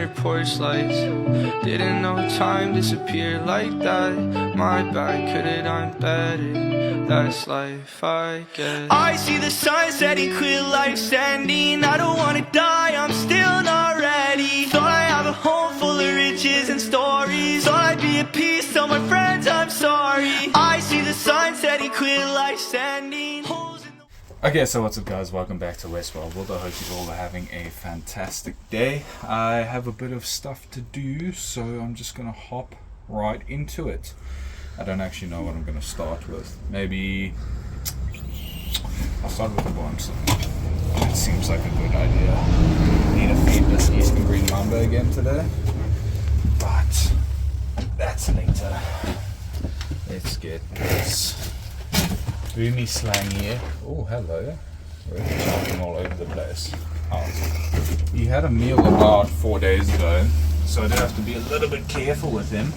under porch lights. Didn't know time disappeared like that. My bad, could've done better. That's life, I guess. I see the sun setting, quit life standing. I don't wanna die, I'm still not ready. Thought I have a home full of riches and stories. Thought I'd be at peace, tell my friends I'm sorry. I see the sun setting, quit life standing. Okay, so what's up guys, welcome back to Westworld World. I hope you all are having a fantastic day. I have a bit of stuff to do, so I'm just gonna hop right into it. I don't actually know what I'm gonna start with. Maybe I'll start with the worms. It seems like a good idea. Need to feed this Eastern Green Lumber again today, but that's later. Let's get this boomy slang here. Oh, hello. We're jumping all over the place. Oh. He had a meal about 4 days ago, so I do have to be a little bit careful with him.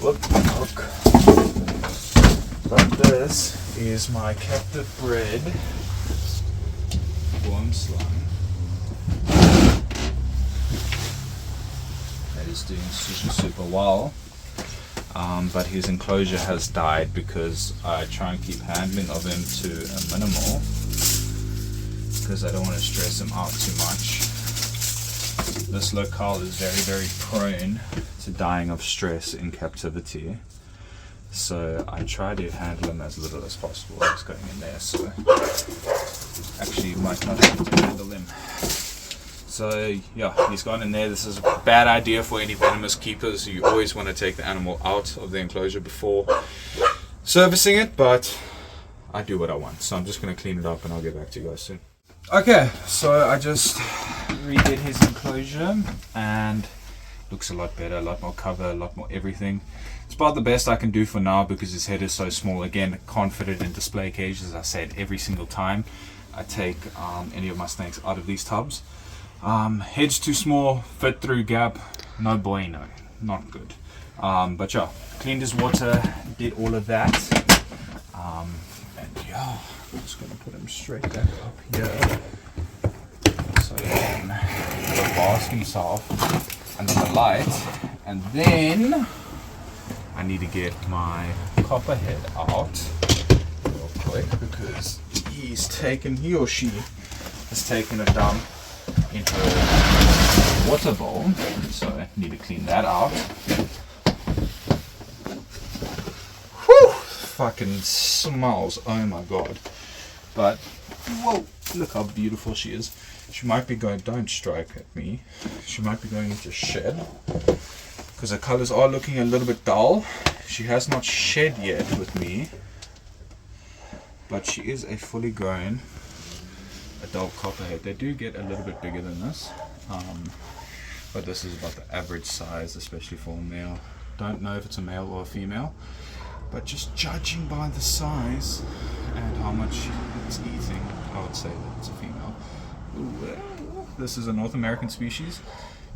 Look. But this is my captive bred worm slime. That is doing super well. But his enclosure has died because I try and keep handling of him to a minimal because I don't want to stress him out too much. This locale is very prone to dying of stress in captivity, so I try to handle him as little as possible. He's going in there, so actually you might not have to handle him. So yeah, he's gone in there. This is a bad idea for any venomous keepers. You always want to take the animal out of the enclosure before servicing it, but I do what I want. So I'm just going to clean it up and I'll get back to you guys soon. Okay, so I just redid his enclosure and looks a lot better, a lot more cover, a lot more everything. It's about the best I can do for now because his head is so small. Again, can't fit it in display cages, as I said every single time I take any of my snakes out of these tubs. Head's too small, fit through gap, no bueno, not good. But yeah, cleaned his water, did all of that, and yeah, I'm just gonna put him straight back up here so he can bask himself under the light. And then I need to get my Copperhead out real quick because he or she has taken a dump into a water bowl, so I need to clean that out. Whew! Fucking smells, oh my god. But whoa, look how beautiful she is. She might be going, don't strike at me, she might be going into shed because her colors are looking a little bit dull. She has not shed yet with me, but she is a fully grown adult Copperhead. They do get a little bit bigger than this, but this is about the average size, especially for a male. Don't know if it's a male or a female, but just judging by the size and how much it's eating, I would say that it's a female. Ooh, this is a North American species.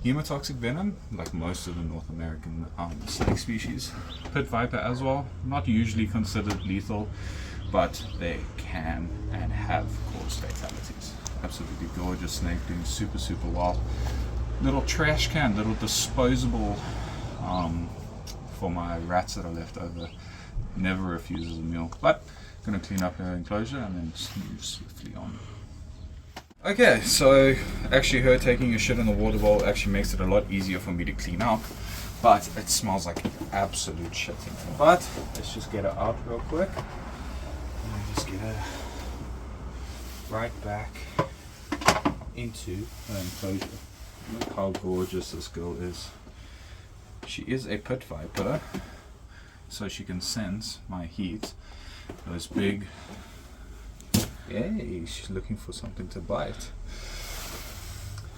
Hemotoxic venom, like most of the North American snake species. Pit viper as well, not usually considered lethal, but they can and have caused fatalities. Absolutely gorgeous snake, doing super well. Little trash can, little disposable for my rats that are left over. Never refuses a meal, but I'm gonna clean up her enclosure and then just move swiftly on. Okay, so actually her taking a shit in the water bowl actually makes it a lot easier for me to clean up, but it smells like absolute shit in here. But let's just get her out real quick. Just get her right back into her enclosure. Look how gorgeous this girl is. She is a pit viper, so she can sense my heat. Those big, yay, she's looking for something to bite.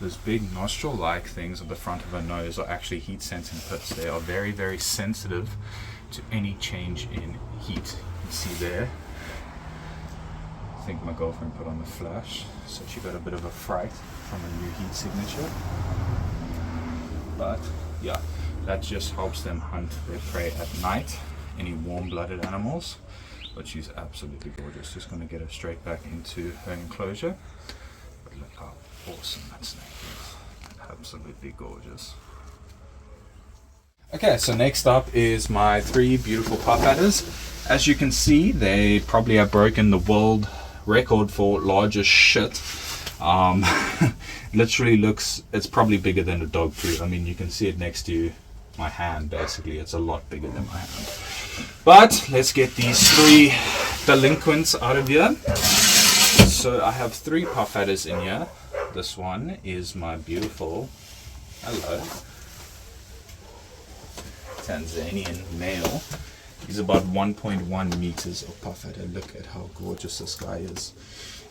Those big nostril-like things at the front of her nose are actually heat-sensing pits. They are very sensitive to any change in heat. You can see there. I think my girlfriend put on the flash, so she got a bit of a fright from a new heat signature. But yeah, that just helps them hunt their prey at night, any warm-blooded animals. But she's absolutely gorgeous. Just going to get her straight back into her enclosure. But look how awesome that snake is. absolutely gorgeous. Okay, so next up is my 3 beautiful puff adders. As you can see, they probably have broken the world record for largest shit. Literally looks, it's probably bigger than a dog food. I mean, you can see it next to my hand. Basically, it's a lot bigger than my hand. But let's get these 3 delinquents out of here. So I have 3 puff adders in here. This one is my beautiful, hello, Tanzanian male. He's about 1.1 meters of puff adder. Look at how gorgeous this guy is.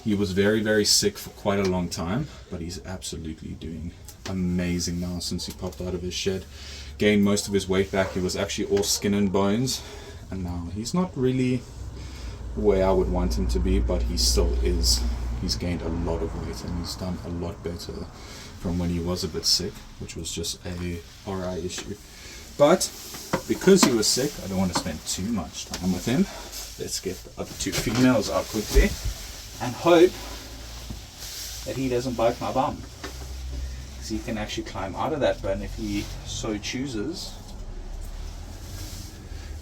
He was very, very sick for quite a long time, but he's absolutely doing amazing now since he popped out of his shed. Gained most of his weight back. He was actually all skin and bones, and now he's not really where I would want him to be, but he still is. He's gained a lot of weight and he's done a lot better from when he was a bit sick, which was just a RI issue. But because he was sick, I don't want to spend too much time with him. Let's get the other 2 females out quickly and hope that he doesn't bite my bum, because he can actually climb out of that bun if he so chooses.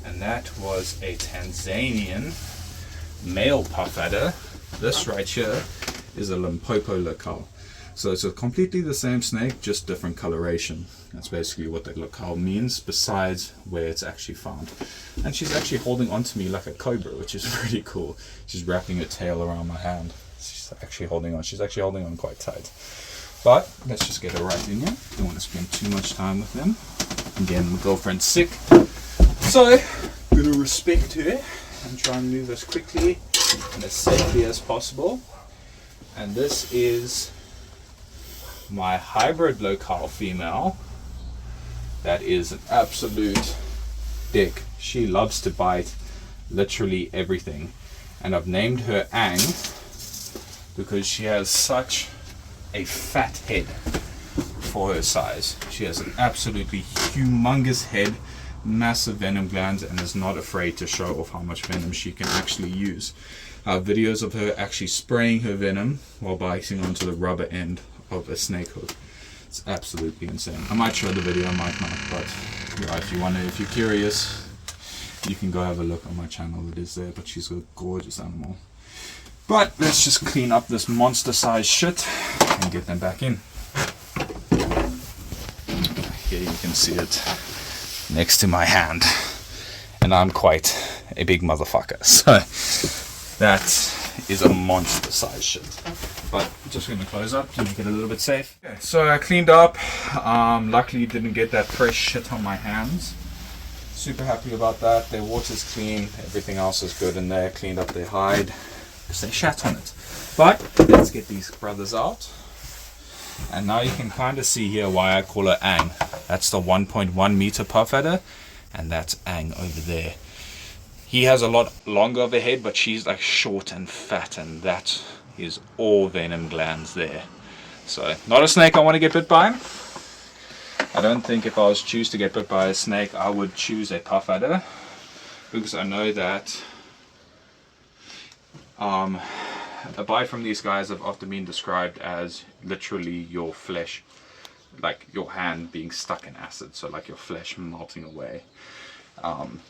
And that was a Tanzanian male puff adder. This right here is a Limpopo locale. So it's a completely the same snake, just different coloration. That's basically what that locale means, besides where it's actually found. And she's actually holding onto me like a cobra, which is pretty cool. She's wrapping her tail around my hand. She's actually holding on. She's actually holding on quite tight. But let's just get her right in here. Don't want to spend too much time with them. Again, my girlfriend's sick, so I'm gonna respect her and try and move as quickly and as safely as possible. And this is my hybrid locale female. That is an absolute dick. She loves to bite literally everything, and I've named her Ang because she has such a fat head for her size. She has an absolutely humongous head, massive venom glands, and is not afraid to show off how much venom she can actually use. Videos of her actually spraying her venom while biting onto the rubber end of a snake hook. It's absolutely insane. I might show the video, I might not, but yeah, if you're curious, you can go have a look on my channel. It is there. But she's a gorgeous animal. But let's just clean up this monster sized shit and get them back in. Here you can see it next to my hand, and I'm quite a big motherfucker, so that is a monster size shit. But I'm just going to close up to make it a little bit safe. Okay, so I cleaned up. Luckily didn't get that fresh shit on my hands. Super happy about that. Their water's clean, everything else is good in there. Cleaned up their hide because they shat on it. But let's get these brothers out. And now you can kind of see here why I call her Ang. That's the 1.1 meter puff adder, and that's Ang over there. He has a lot longer of a head, but she's like short and fat, and that is all venom glands there. So not a snake I want to get bit by. I don't think if I was choose to get bit by a snake, I would choose a puff adder, because I know that a bite from these guys have often been described as literally your flesh, like your hand being stuck in acid, so like your flesh melting away.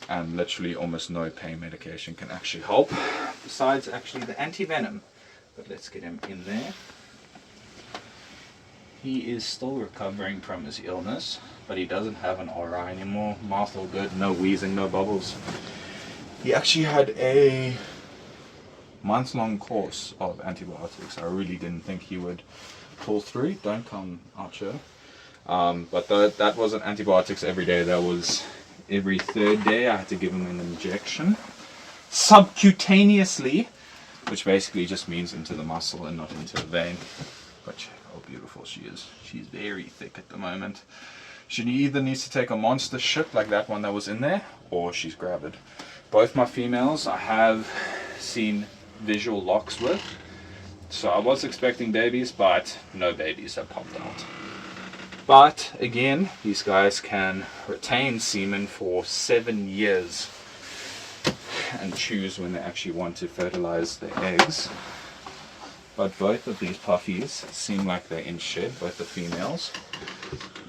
And literally almost no pain medication can actually help, besides actually the anti-venom. But let's get him in there. He is still recovering from his illness, but he doesn't have an RI anymore. Mouth all good, no wheezing, no bubbles. He actually had a month-long course of antibiotics. I really didn't think he would pull through. Don't come out here. But that wasn't antibiotics every day. That was every third day. I had to give him an injection subcutaneously, which basically just means into the muscle and not into the vein. But check how beautiful she is. She's very thick at the moment. She either needs to take a monster shit like that one that was in there, or she's gravid. Both my females I have seen visual locks with, so I was expecting babies, but no babies have popped out. But again, these guys can retain semen for 7 years and choose when they actually want to fertilize their eggs. But both of these puffies seem like they're in shed, both the females.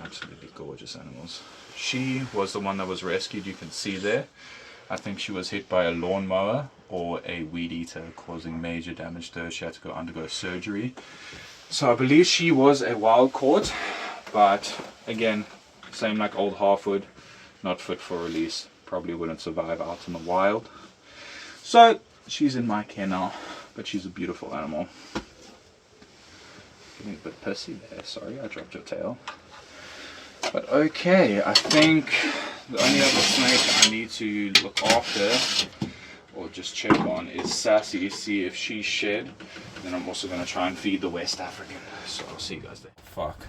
Absolutely gorgeous animals. She was the one that was rescued, you can see there. I think she was hit by a lawnmower or a weed eater, causing major damage to her. She had to go undergo surgery. So I believe she was a wild caught, but again, same like old Harford, not fit for release. Probably wouldn't survive out in the wild. So she's in my care now, but she's a beautiful animal. Getting a bit pissy there, sorry, I dropped your tail. But okay, I think the only other snake I need to look after or just check on is Sassy, see if she's shed. Then I'm also going to try and feed the West African. So I'll see you guys there. Fuck.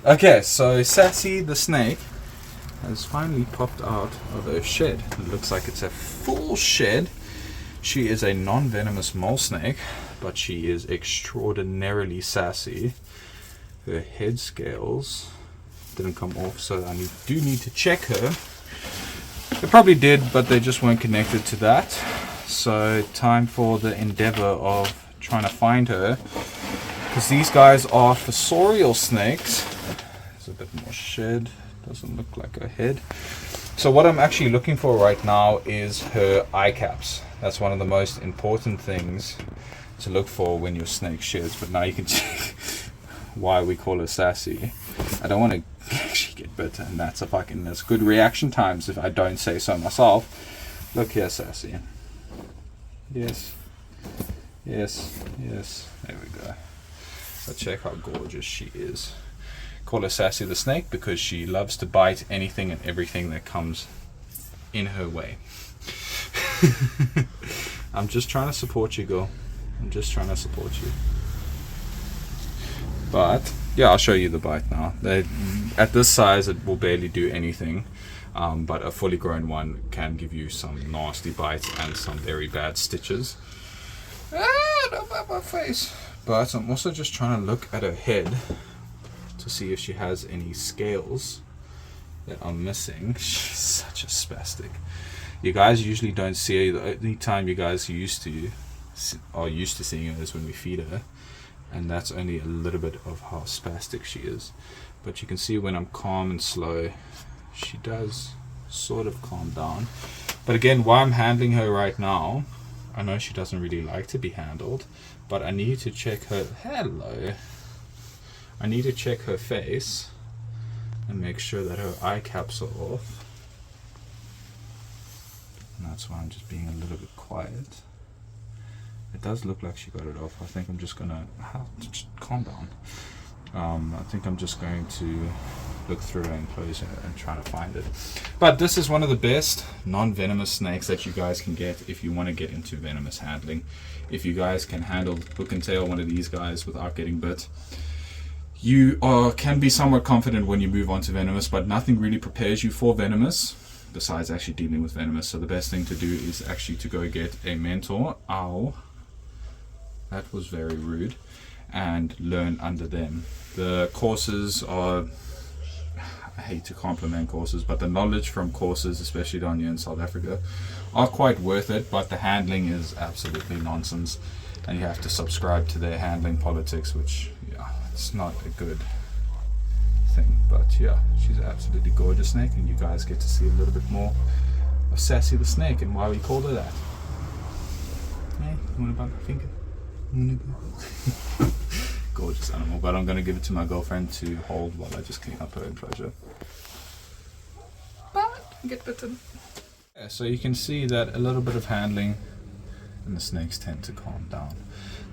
Okay, so Sassy the snake has finally popped out of her shed. It looks like it's a full shed. She is a non-venomous mole snake, but she is extraordinarily sassy. Her head scales didn't come off, so I do need to check her. They probably did, but they just weren't connected to that. So time for the endeavor of trying to find her, because these guys are fossorial snakes. There's a bit more shed, doesn't look like a head. So what I'm actually looking for right now is her eye caps. That's one of the most important things to look for when your snake sheds. But now you can check why we call her Sassy. I don't want to actually get bitten, and that's good reaction times if I don't say so myself. Look here, Sassy. Yes. There we go. But check how gorgeous she is. Call her Sassy the snake because she loves to bite anything and everything that comes in her way. I'm just trying to support you, girl. I'm just trying to support you. But yeah, I'll show you the bite now. At this size, it will barely do anything. But a fully grown one can give you some nasty bites and some very bad stitches. Don't bite my face. But I'm also just trying to look at her head to see if she has any scales that are missing. She's such a spastic. You guys usually don't see her. The only time you guys are used to seeing her is when we feed her, and that's only a little bit of how spastic she is. But you can see when I'm calm and slow, she does sort of calm down. But again, while I'm handling her right now, I know she doesn't really like to be handled, but I need to check her. I need to check her face and make sure that her eye caps are off. And that's why I'm just being a little bit quiet. It does look like she got it off. I think I'm just gonna just calm down. I think I'm just going to look through her enclosure and try to find it. But this is one of the best non-venomous snakes that you guys can get if you want to get into venomous handling. If you guys can handle hook and tail one of these guys without getting bit, you can be somewhat confident when you move on to venomous, but nothing really prepares you for venomous besides actually dealing with venomous. So the best thing to do is actually to go get a mentor. Ow, that was very rude. And learn under them. The courses are, I hate to compliment courses, but the knowledge from courses, especially down here in South Africa, are quite worth it, but the handling is absolutely nonsense, and you have to subscribe to their handling politics, which, yeah, it's not a good thing. But yeah, she's an absolutely gorgeous snake, and you guys get to see a little bit more of Sassy the snake and why we called her that. Hey, you want to bump your finger? Gorgeous animal, but I'm going to give it to my girlfriend to hold while I just clean up her enclosure. But get bitten. Yeah, so you can see that a little bit of handling and the snakes tend to calm down.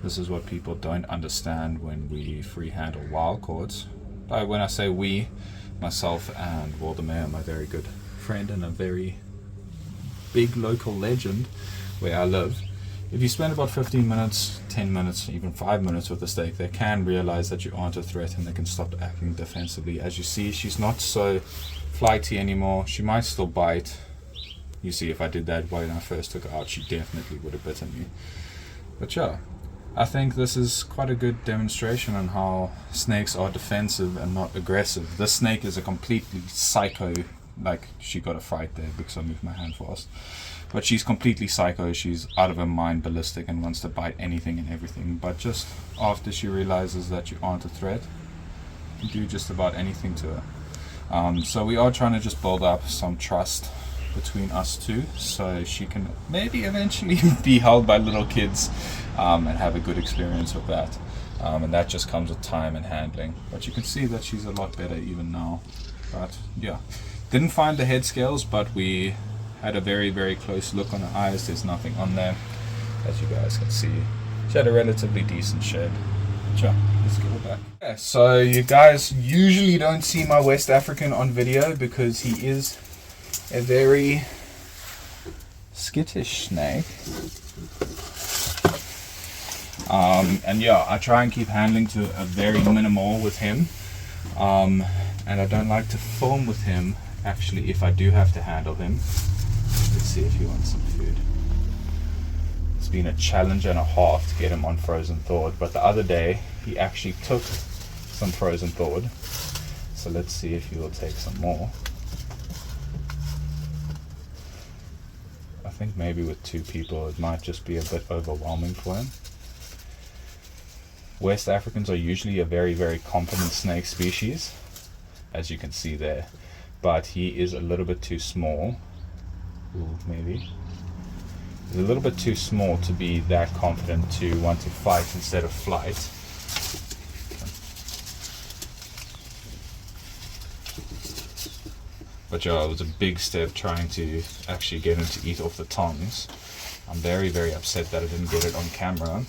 This is what people don't understand when we free handle wild caught. When I say we, myself and Walter Mayer, my very good friend and a very big local legend where I live. If you spend about 15 minutes, 10 minutes, even 5 minutes with the snake, they can realize that you aren't a threat and they can stop acting defensively. As you see, she's not so flighty anymore. She might still bite. You see, if I did that when I first took her out, she definitely would have bitten me. But yeah, I think this is quite a good demonstration on how snakes are defensive and not aggressive. This snake is a completely psycho, like she got a fright there because I moved my hand fast. But she's completely psycho. She's out of her mind, ballistic, and wants to bite anything and everything. But just after she realizes that you aren't a threat, you can do just about anything to her. So we are trying to just build up some trust between us two, so she can maybe eventually be held by little kids and have a good experience with that. And that just comes with time and handling. But you can see that she's a lot better even now. But yeah, didn't find the head scales, but we had a very, very close look on her eyes. There's nothing on there, as you guys can see. She had a relatively decent shed. Sure, let's go back. Yeah, so you guys usually don't see my West African on video because he is a very skittish snake. And yeah, I try and keep handling to a very minimal with him. And I don't like to film with him, actually, if I do have to handle him. Let's see if he wants some food. It's been a challenge and a half to get him on frozen thawed, but the other day he actually took some frozen thawed. So let's see if he will take some more. I think maybe with 2 people it might just be a bit overwhelming for him. West Africans are usually a very, very confident snake species, as you can see there, but he is a little bit too small. Ooh, maybe. He's a little bit too small to be that confident to want to fight instead of flight. But yeah, it was a big step trying to actually get him to eat off the tongs. I'm very, very upset that I didn't get it on camera.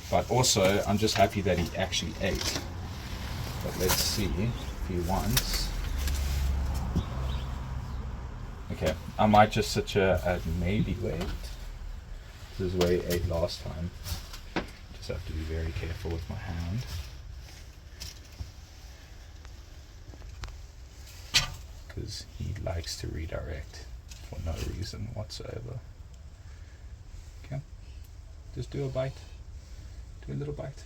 But also, I'm just happy that he actually ate. But let's see if he wants. Okay, I might just sit here at maybe weight. This is where he ate last time. Just have to be very careful with my hand. Because he likes to redirect for no reason whatsoever. Okay, just do a bite. Do a little bite.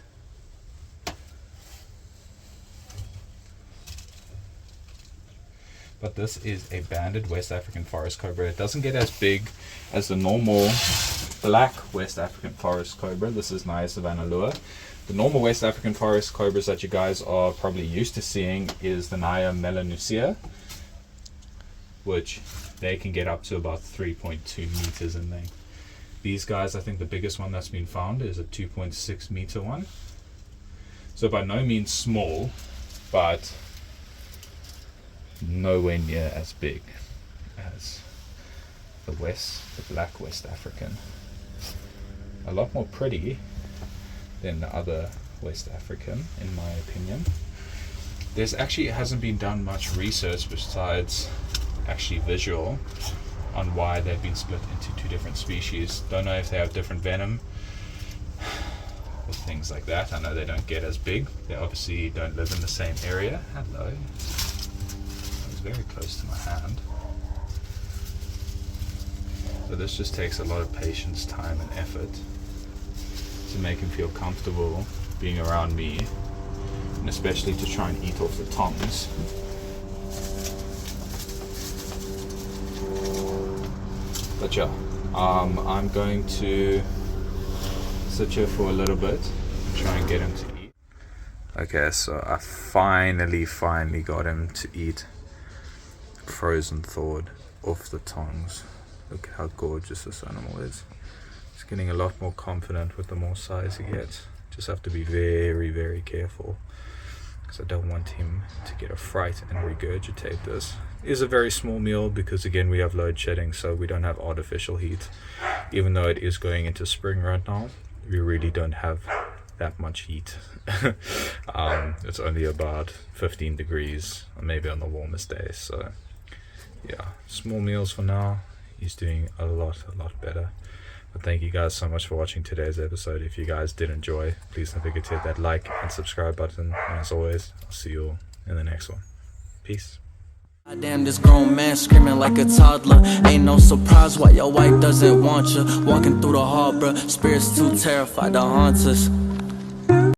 But this is a banded West African forest cobra. It doesn't get as big as the normal black West African forest cobra. This is Naya Savannah Lua. The normal West African forest cobras that you guys are probably used to seeing is the Naya melanucea, which they can get up to about 3.2 meters in length. These guys, I think the biggest one that's been found is a 2.6 meter one. So by no means small, but nowhere near as big as the black West African. A lot more pretty than the other West African, in my opinion. There's actually hasn't been done much research besides actually visual on why they've been split into 2 different species. Don't know if they have different venom or things like that. I know they don't get as big. They obviously don't live in the same area. Hello. That was very close to my hand. So this just takes a lot of patience, time and effort to make him feel comfortable being around me, and especially to try and eat off the tongs. But yeah, I'm going to sit here for a little bit and try and get him to eat. Okay, so I finally got him to eat frozen thawed off the tongs. Look how gorgeous this animal is. He's getting a lot more confident with the more size he gets. Just have to be very, very careful, because I don't want him to get a fright and regurgitate this. It is a very small meal because again we have load shedding, so we don't have artificial heat. Even though it is going into spring right now, we really don't have that much heat. It's only about 15 degrees, maybe on the warmest days. So yeah, small meals for now. He's doing a lot better. But thank you guys so much for watching today's episode. If you guys did enjoy, please don't forget to hit that like and subscribe button. And as always, I'll see you all in the next one. Peace. Damn, this grown man screaming like a toddler. Ain't no surprise why your wife doesn't want you. Walking through the hall, bruh, spirits too terrified to haunt us.